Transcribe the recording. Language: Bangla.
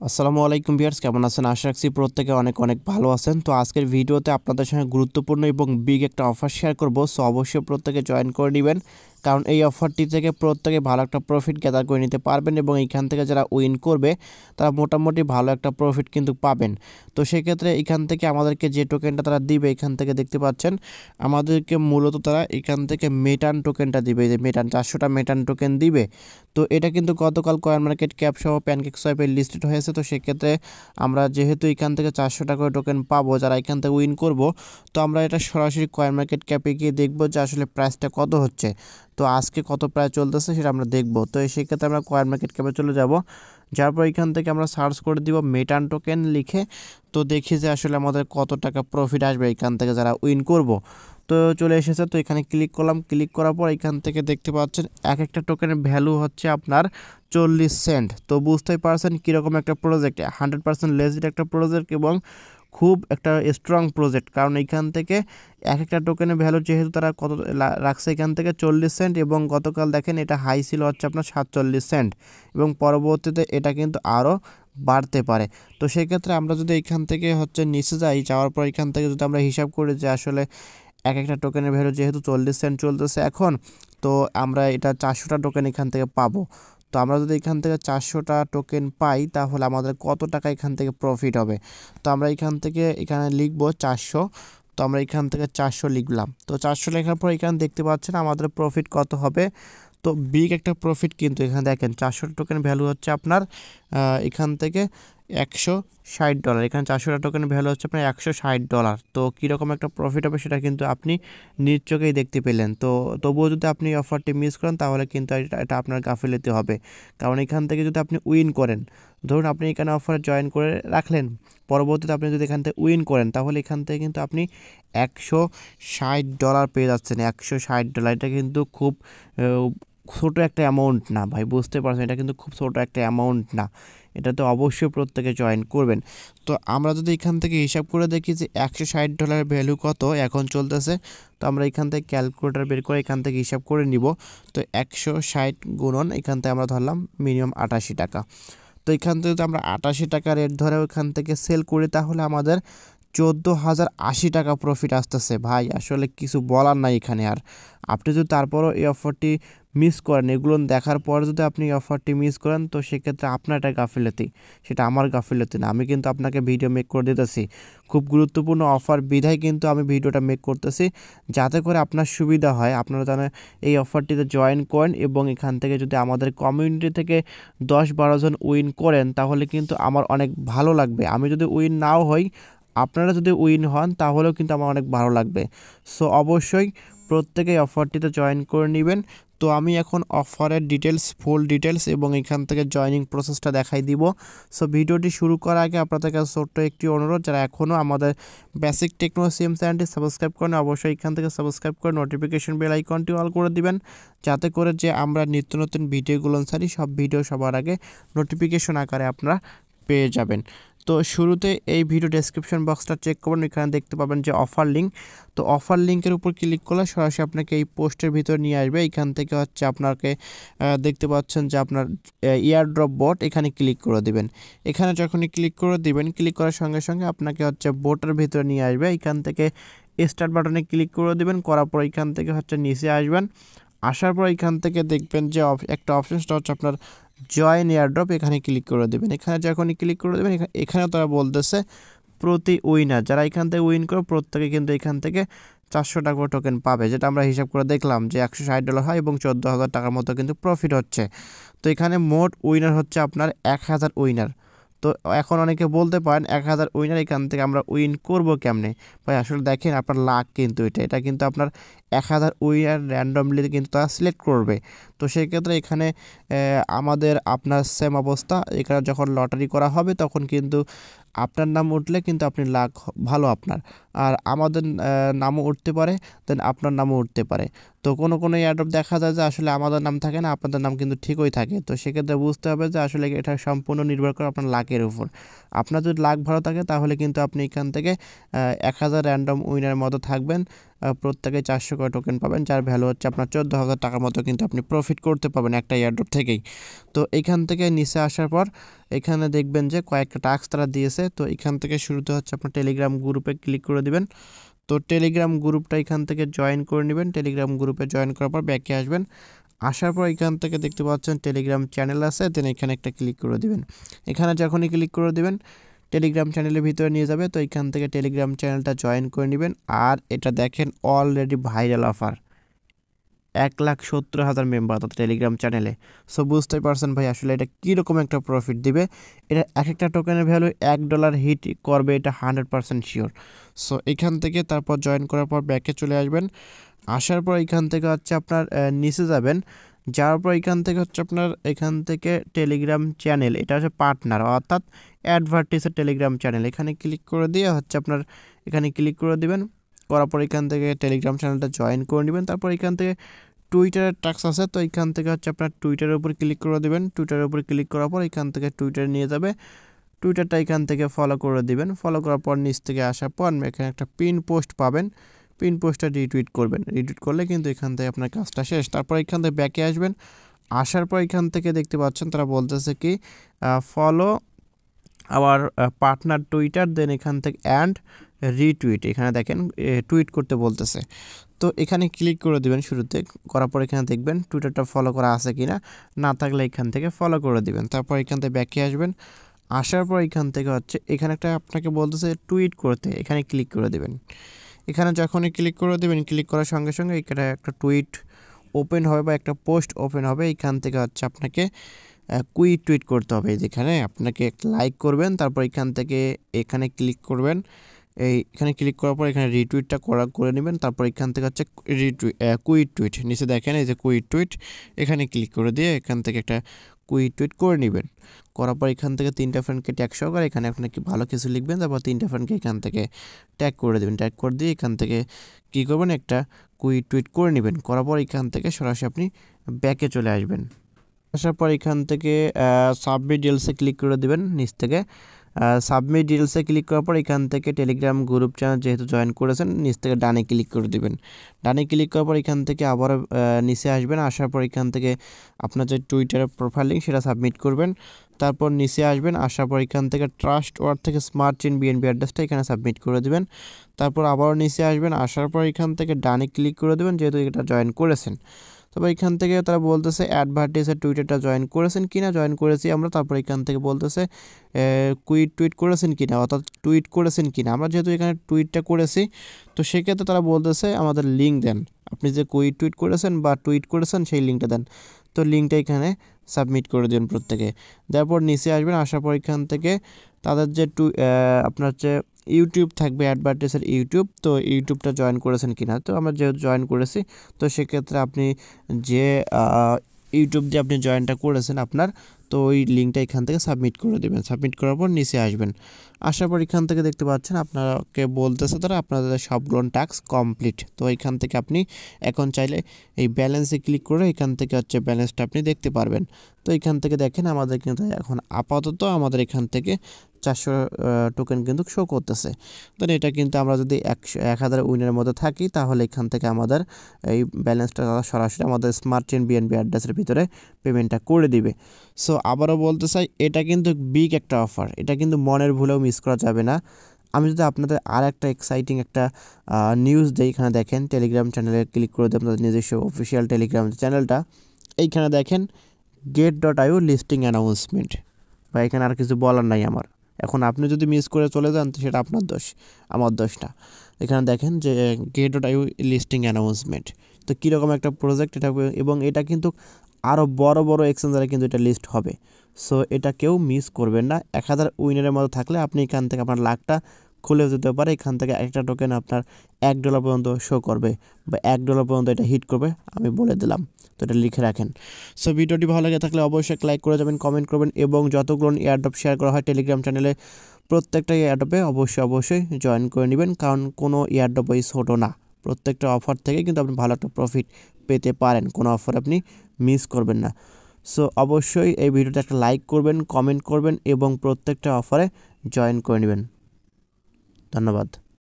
আসসালামু আলাইকুম ভিউয়ার্স, কেমন আছেন? আশা রাখছি প্রত্যেকে অনেক অনেক ভালো আছেন। তো আজকের ভিডিওতে আপনাদের সঙ্গে গুরুত্বপূর্ণ এবং বিগ একটা অফার শেয়ার করব। সো অবশ্যই প্রত্যেকে জয়েন করে নেবেন, কারণ এই অফারটি থেকে প্রত্যেকে ভালো একটা প্রফিট গ্যাদার করে নিতে পারবেন এবং এইখান থেকে যারা উইন করবে তারা মোটামুটি ভালো একটা প্রফিট কিন্তু পাবেন। তো সেক্ষেত্রে এখান থেকে আমাদেরকে যে টোকেনটা তারা দিবে, এখান থেকে দেখতে পাচ্ছেন আমাদেরকে মূলত তারা এখান থেকে মেটান টোকেনটা দিবে, যে মেটান 400টা মেটান টোকেন দিবে। তো এটা কিন্তু গতকাল কয়েন মার্কেট ক্যাপ সহ প্যানকেক সোয়াইপে লিস্টেড হয়েছে। তো সেক্ষেত্রে আমরা যেহেতু এখান থেকে 400 টাকা করে টোকেন পাবো যারা এখান থেকে উইন করব, তো আমরা এটা সরাসরি কয়েন মার্কেট ক্যাপে গিয়ে দেখব যে আসলে প্রাইসটা কত হচ্ছে। তো আজকে কত প্রাইস চলতেছে সেটা আমরা দেখব। তো সেক্ষেত্রে আমরা কয়েন মার্কেট ক্যাপে চলে যাব, যার পর এখান থেকে আমরা সার্চ করে দিব মেটান টোকেন লিখে। তো দেখি যে আসলে আমাদের কত টাকা প্রফিট আসবে এখান থেকে যারা উইন করব। তো চলে এসেছে, তো এখানে ক্লিক করলাম। ক্লিক করার পর এখান থেকে দেখতে পাচ্ছেন এক একটা টোকেনের ভ্যালু হচ্ছে আপনার 40 সেন্ট। তো বুঝতেই পারছেন কীরকম একটা প্রজেক্ট, 100% লেজিট একটা প্রজেক্ট এবং খুব একটা স্ট্রং প্রজেক্ট। কারণ এখান থেকে এক একটা টোকেনের ভ্যালু যেহেতু তারা কত রাখছে এখান থেকে 40 সেন্ট, এবং গতকাল দেখেন এটা হাই ছিল হচ্ছে আপনার 47 সেন্ট, এবং পরবর্তীতে এটা কিন্তু আরও বাড়তে পারে। তো সেক্ষেত্রে আমরা যদি এখান থেকে হচ্ছে নিচে যাই, যাওয়ার পর এখান থেকে যদি আমরা হিসাব করি যে আসলে এক একটা টোকেনের ভ্যালু যেহেতু 40 সেন্ট চলতেছে এখন, তো আমরা এটা 400টা টোকেন এখান থেকে পাবো। তো আমরা যদি এখান থেকে 400টা টোকেন পাই তাহলে আমাদের কত টাকা এখান থেকে প্রফিট হবে। তো আমরা এখান থেকে এখানে লিখব 400। তো আমরা এখান থেকে 400 লিখলাম। তো 400 লেখার পর এখানে দেখতে পাচ্ছেন আমাদের প্রফিট কত হবে। তো বিগ একটা প্রফিট কিন্তু এখানে দেখেন 400 টোকেন ভ্যালু হচ্ছে আপনার এখান থেকে $160। এখানে 400টা টোকেনের ভ্যালু হচ্ছে আপনার $160। তো কীরকম একটা প্রফিট হবে সেটা কিন্তু আপনি নিজ চোখেই দেখতে পেলেন। তো তবুও যদি আপনি অফারটি মিস করেন তাহলে কিন্তু এটা আপনার গাফিলতি হবে। কারণ এখান থেকে যদি আপনি উইন করেন, ধরুন আপনি এখানে অফারে জয়েন করে রাখলেন, পরবর্তীতে আপনি যদি এখান থেকে উইন করেন তাহলে এখান থেকে কিন্তু আপনি $160 পেয়ে যাচ্ছেন। $160 এটা কিন্তু খুব ছোট একটা অ্যামাউন্ট না ভাই, বুঝতে পারছেন? এটা কিন্তু খুব ছোট একটা অ্যামাউন্ট না। এটা তো অবশ্যই প্রত্যেকে জয়েন করবেন। তো আমরা যদি এখান থেকে হিসাব করে দেখি যে $160 ভ্যালু কত এখন চলতেছে, তো আমরা এখান থেকে ক্যালকুলেটর বের করে এখান থেকে হিসাব করে নিব। তো 160 গুণন এখান থেকে আমরা ধরলাম মিনিমাম 88 টাকা। তো এখান থেকে যদি আমরা 88 টাকা রেট ধরে ওখান থেকে সেল করি তাহলে আমাদের 14,080 টাকা প্রফিট আসতেছে। ভাই আসলে কিছু বলার নাই এখানে। আর আপনি যদি তারপরও এই অফারটি মিস করেন, এগুলো দেখার পর যদি আপনি এই অফারটি মিস করেন, তো সেক্ষেত্রে আপনার এটা গাফিলতি, সেটা আমার গাফিলতি না। আমি কিন্তু আপনাকে ভিডিও মেক করে দিতেছি, খুব গুরুত্বপূর্ণ অফার বিধায় কিন্তু আমি ভিডিওটা মেক করতেছি, যাতে করে আপনার সুবিধা হয়, আপনারা যেন এই অফারটিতে জয়েন করেন এবং এখান থেকে যদি আমাদের কমিউনিটি থেকে 10-12 জন উইন করেন তাহলে কিন্তু আমার অনেক ভালো লাগবে। আমি যদি উইন নাও হই, আপনারা যদি উইন হন তাহলেও কিন্তু আমার অনেক ভালো লাগবে। সো অবশ্যই প্রত্যেকেই অফারটিতে জয়েন করে নেবেন। তো আমি এখন অফারের ডিটেলস, ফুল ডিটেলস এবং এখান থেকে জয়নিং প্রসেসটা দেখাই দিব। সো ভিডিওটি শুরু করার আগে আপনাদের কাছে ছোট্ট একটি অনুরোধ, যারা এখনও আমাদের বেসিক টেকনো সিএম চ্যানেলটি সাবস্ক্রাইব করেন অবশ্যই এখান থেকে সাবস্ক্রাইব করে নোটিফিকেশন বেল আইকনটি অল করে দিবেন, যাতে করে যে আমরা নিত্য নতুন ভিডিওগুলো ছাড়ি সব ভিডিও সবার আগে নোটিফিকেশন আকারে আপনারা পেয়ে যাবেন। তো শুরুতে এই ভিডিও ডেসক্রিপশন বক্সটা চেক করবেন, এখানে দেখতে পাবেন যে অফার লিঙ্ক। তো অফার লিঙ্কের উপর ক্লিক করলে সরাসরি আপনাকে এই পোস্টের ভিতর নিয়ে আসবে। এখান থেকে হচ্ছে আপনাকে দেখতে পাচ্ছেন যে আপনার ইয়ারড্রপ বট, এখানে ক্লিক করে দিবেন। এখানে যখনই ক্লিক করে দিবেন, ক্লিক করার সঙ্গে সঙ্গে আপনাকে হচ্ছে বোটের ভিতরে নিয়ে আসবে। এখান থেকে স্টার্ট বাটনে ক্লিক করে দিবেন, করার পর এখান থেকে হচ্ছে নিচে আসবেন। আসার পর এখান থেকে দেখবেন যে একটা অপশনটা হচ্ছে আপনার জয়েন এয়ারড্রপ, এখানে ক্লিক করে দেবেন। এখানে যখনই ক্লিক করে দেবেন এখানেও তারা বলতেছে প্রতি উইনার যারা এখান থেকে উইন করে প্রত্যেকে কিন্তু এখান থেকে 400 টাকা টোকেন পাবে, যেটা আমরা হিসাব করে দেখলাম যে $160 হয় এবং 14,000 টাকার মতো কিন্তু প্রফিট হচ্ছে। তো এখানে মোট উইনার হচ্ছে আপনার 1000 উইনার। তো এখন অনেকে বলতে পারেন 1000 উইনার এখান থেকে আমরা উইন করব কেমনে ভাই? আসলে দেখেন আপনার লাক কিন্তু এটা কিন্তু আপনার 1000 উইনার র্যান্ডমলি কিন্তু তারা সিলেক্ট করবে। তো সেক্ষেত্রে এখানে আমাদের আপনার সেম অবস্থা, এখানে যখন লটারি করা হবে তখন কিন্তু আপনার নাম উঠলে কিন্তু আপনি লাক ভালো আপনার, আর আমাদের নামও উঠতে পারে, দেন আপনার নামও উঠতে পারে। তো তো কোনো এয়ারড্রপ দেখা যায় যে আসলে আমাদের নাম থাকে না, আপনাদের নাম কিন্তু ঠিকই থাকে। তো সেক্ষেত্রে বুঝতে হবে যে আসলে এটা সম্পূর্ণ নির্ভর করে আপনার লাকের উপর। আপনার যদি লাক ভালো থাকে তাহলে কিন্তু আপনি এখান থেকে 1000 র্যান্ডম উইনারের মতো থাকবেন, প্রত্যেকে 400 করে টোকেন পাবেন, যার ভ্যালু হচ্ছে আপনার 14,000 টাকার মতো কিন্তু আপনি প্রফিট করতে পারবেন একটা এয়ারড্রপ থেকেই। তো এখান থেকে নিচে আসার পর এখানে দেখবেন যে কয়েকটা টাস্ক তারা দিয়েছে। তো এখান থেকে শুরুতে হচ্ছে আপনার টেলিগ্রাম গ্রুপে ক্লিক করে দিবেন। তো টেলিগ্রাম গ্রুপটা এখান থেকে জয়েন করে নেবেন। টেলিগ্রাম গ্রুপে জয়েন করার পর ব্যাকে আসবেন। আসার পর এখান থেকে দেখতে পাচ্ছেন টেলিগ্রাম চ্যানেল আছে, দেন এখানে একটা ক্লিক করে দিবেন। এখানে যখনই ক্লিক করে দিবেন টেলিগ্রাম চ্যানেলের ভিতরে নিয়ে যাবে। তো এখান থেকে টেলিগ্রাম চ্যানেলটা জয়েন করে নেবেন। আর এটা দেখেন অলরেডি ভাইরাল অফার, 1,70,000 মেম্বার অর্থাৎ টেলিগ্রাম চ্যানেলে। সো বুঝতেই পারছেন ভাই আসলে এটা কীরকম একটা প্রফিট দিবে। এটা একটা টোকেনের ভ্যালু $1 হিট করবে, এটা 100% শিওর। সো এখান থেকে তারপর জয়েন করার পর ব্যাকে চলে আসবেন। আসার পর এখান থেকে হচ্ছে আপনার নিচে যাবেন, যাওয়ার পর এখান থেকে হচ্ছে আপনার এখান থেকে টেলিগ্রাম চ্যানেল, এটা হচ্ছে পার্টনার অর্থাৎ অ্যাডভার্টিসের টেলিগ্রাম চ্যানেল, এখানে ক্লিক করে দিয়ে হচ্ছে আপনার এখানে ক্লিক করে দিবেন। করার পর এখান থেকে টেলিগ্রাম চ্যানেলটা জয়েন করে নেবেন। তারপর এখান থেকে টুইটারের টাস্ক আছে, তো এখান থেকে হচ্ছে আপনার টুইটারের উপর ক্লিক করে দেবেন। টুইটারের উপর ক্লিক করার পর এখান থেকে টুইটারে নিয়ে যাবে। টুইটারটা এখান থেকে ফলো করে দিবেন। ফলো করার পর নিচ থেকে আসার পর এখানে একটা পিন পোস্ট পাবেন, পিন পোস্টটা রিটুইট করবেন। রিটুইট করলে কিন্তু এখান থেকে আপনার কাজটা শেষ। তারপর এখান থেকে ব্যাকে আসবেন। আসার পর এখান থেকে দেখতে পাচ্ছেন তারা বলতেছে কি ফলো আওয়ার পার্টনার টুইটার, দেন এখান থেকে অ্যান্ড রিটুইট, এখানে দেখেন টুইট করতে বলতেছে। তো এখানে ক্লিক করে দেবেন শুরুতে। করার পর এখানে দেখবেন টুইটারটা ফলো করা আছে কি না, না থাকলে এখান থেকে ফলো করে দিবেন। তারপর এখান থেকে ব্যাকে আসবেন। আসার পর এখান থেকে হচ্ছে এখানে একটা আপনাকে বলতেছে টুইট করতে, এখানে ক্লিক করে দেবেন। এখানে যখনই ক্লিক করে দেবেন, ক্লিক করার সঙ্গে সঙ্গে এখানে একটা টুইট ওপেন হবে বা একটা পোস্ট ওপেন হবে। এখান থেকে হচ্ছে আপনাকে কুইক টুইট করতে হবে। যেখানে আপনাকে লাইক করবেন, তারপর এখান থেকে এখানে ক্লিক করবেন। এখানে ক্লিক করার পর এখানে রিটুইটটা করে নেবেন। তারপর এখান থেকে হচ্ছে কুইক টুইট, নিচে দেখেন এই যে কুইক টুইট, এখানে ক্লিক করে দিয়ে এখান থেকে একটা কুইক টুইট করে নেবেন। করার পর এখান থেকে 3টা ফ্রেন্ডকে ট্যাগ সহকারে এখানে আপনাকে ভালো কিছু লিখবেন। তারপর 3টা ফ্রেন্ডকে এখান থেকে ট্যাগ করে দেবেন। ট্যাগ করে দিয়ে এখান থেকে কী করবেন, একটা কুইক টুইট করে নেবেন। করার পর এখান থেকে সরাসরি আপনি ব্যাকে চলে আসবেন। আসার পর এখান থেকে সাবমিট ডিটেলসে ক্লিক করে দেবেন। নিচ থেকে সাবমিট ডিটেলসে ক্লিক করার পর এখান থেকে টেলিগ্রাম গ্রুপ চ্যানেল যেহেতু জয়েন করেছেন, নিচ থেকে ডানে ক্লিক করে দেবেন। ডানে ক্লিক করার পর এখান থেকে আবার নিচে আসবেন। আসার পর এখান থেকে আপনার যে টুইটারের প্রোফাইল লিঙ্ক সেটা সাবমিট করবেন। তারপর নিচে আসবেন। আসার পর এখান থেকে ট্রাস্ট ওয়ার্ড থেকে স্মার্ট চেইন বিএনবি অ্যাড্রেসটা এখানে সাবমিট করে দেবেন। তারপর আবারও নিচে আসবেন। আসার পর এখান থেকে ডানে ক্লিক করে দেবেন যেহেতু এটা জয়েন করেছেন। তবে এখান থেকে তারা বলতেছে অ্যাডভার্টাইজের টুইটারটা জয়েন করেছেন কিনা, জয়েন করেছি আমরা। তারপর এখান থেকে বলতেছে টুইট করেছেন কিনা, অর্থাৎ টুইট করেছেন কিনা। আমরা যেহেতু এখানে টুইটটা করেছি, তো সেক্ষেত্রে তারা বলতেছে আমাদের লিঙ্ক দেন, আপনি যে টুইট করেছেন বা টুইট করেছেন সেই লিঙ্কটা দেন। তো লিঙ্কটা এখানে সাবমিট করে দেবেন প্রত্যেকে। তারপর নিচে আসবেন। আসার পর এখান থেকে তাদের যে আপনার যে ইউটিউব থাকবে অ্যাডভার্টাইজের ইউটিউব, তো ইউটিউবটা জয়েন করেছেন কিনা। তো আমরা যেহেতু জয়েন করেছি, তো সেক্ষেত্রে আপনি যে ইউটিউব দিয়ে আপনি জয়েনটা করেছেন আপনার, তো ওই লিঙ্কটা এখান থেকে সাবমিট করে দেবেন। সাবমিট করার পর নিচে আসবেন। আসার পর এখান থেকে দেখতে পাচ্ছেন আপনাকে বলতেছে তারা আপনাদের সবগুলো টাস্ক কমপ্লিট। তো এখান থেকে আপনি এখন চাইলে এই ব্যালেন্সে ক্লিক করে এখান থেকে হচ্ছে ব্যালেন্সটা আপনি দেখতে পারবেন। তো এখান থেকে দেখেন আমাদের কিন্তু এখন আপাতত আমাদের এখান থেকে 400 টোকেন কিন্তু শো করতেছে। তো এটা কিন্তু আমরা যদি 1000 উইনের মধ্যে থাকি তাহলে এখান থেকে আমাদের এই ব্যালেন্সটা সরাসরি আমাদের স্মার্ট চেইন বিএনবি অ্যাড্রেসের ভিতরে পেমেন্টটা করে দিবে। সো আবারও বলতে চাই এটা কিন্তু বিগ একটা অফার, এটা কিন্তু মনের ভুলেও মিস করা যাবে না। আমি যদি আপনাদের আর একটা এক্সাইটিং একটা নিউজ দিই, এখানে দেখেন টেলিগ্রাম চ্যানেলে ক্লিক করে দিয়ে আপনাদের নিজস্ব অফিসিয়াল টেলিগ্রাম চ্যানেলটা, এইখানে দেখেন get.io লিস্টিং অ্যানাউন্সমেন্ট। বা এখানে আর কিছু বলার নাই আমার। এখন আপনি যদি মিস করে চলে যান তো সেটা আপনার দোষ, আমার দোষ না। এখানে দেখেন যে get.io লিস্টিং অ্যানাউন্সমেন্ট, তো কীরকম একটা প্রজেক্ট এটা, এবং এটা কিন্তু আরও বড় বড় এক্সচেঞ্জারে কিন্তু এটা লিস্ট হবে। সো এটা কেউ মিস করবেন না। 1000 উইনারের মতো থাকলে আপনি এখান থেকে আপনার লাখটা খুলে যেতে পারে। এখান থেকে একটা টোকেন আপনার $1 পর্যন্ত শো করবে বা $1 পর্যন্ত এটা হিট করবে, আমি বলে দিলাম। তো এটা লিখে রাখেন। সো ভিডিওটি ভালো লাগে থাকলে অবশ্যই লাইক করে যাবেন, কমেন্ট করবেন, এবং যতগুলো এয়ারড্রপ শেয়ার করা হয় টেলিগ্রাম চ্যানেলে প্রত্যেকটা এয়ারড্রপে অবশ্যই জয়েন করে নেবেন, কারণ কোনো এয়ারড্রপ ওই ছোটো না। প্রত্যেকটা অফার থেকে কিন্তু আপনি ভালো একটা প্রফিট পেতে পারেন, কোনো অফার আপনি মিস করবেন না। সো অবশ্যই এই ভিডিওতে একটা লাইক করবেন, কমেন্ট করবেন এবং প্রত্যেকটা অফারে জয়েন করে নেবেন। ধন্যবাদ।